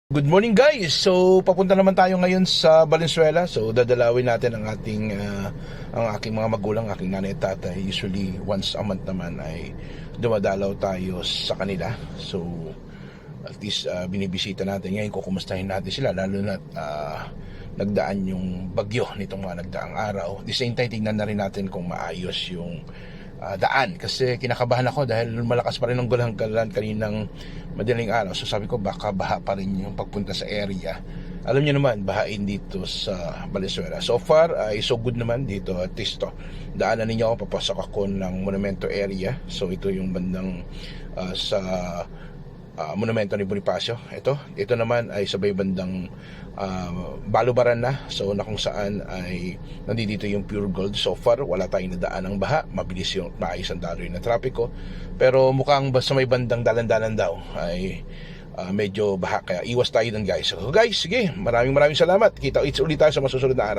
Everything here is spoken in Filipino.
Good morning guys! So papunta naman tayo ngayon sa Valenzuela. So dadalawin natin ang aking mga magulang, aking nanay at tatay. Usually once a month naman ay dumadalaw tayo sa kanila. So at least binibisita natin. Ngayon kukumustahin natin sila, lalo na nagdaan yung bagyo nitong mga nagdaang araw. At the same time, tingnan na rin natin kung maayos yung daan, kasi kinakabahan ako dahil malakas pa rin ang gulanggalan kaninang madaling araw. So sabi ko baka baha pa rin yung pagpunta sa area. Alam niyo naman, bahain dito sa Valenzuela. So far ay so good naman dito. At least daanan ninyo ako, papasok ako ng Monumento area. So ito yung bandang sa Monumento ni Bonifacio. Ito naman ay sabay bandang Balubaran na. So na kung saan ay nandito yung Pure Gold. So far wala tayong nadaan ng baha, mabilis yung maayos ang daloy na trapiko. Pero mukhang sa may bandang dalan-dalan daw ay medyo baha, kaya iwas tayo dun guys. So guys, sige, maraming salamat. Kita ulit tayo sa masusunod na araw.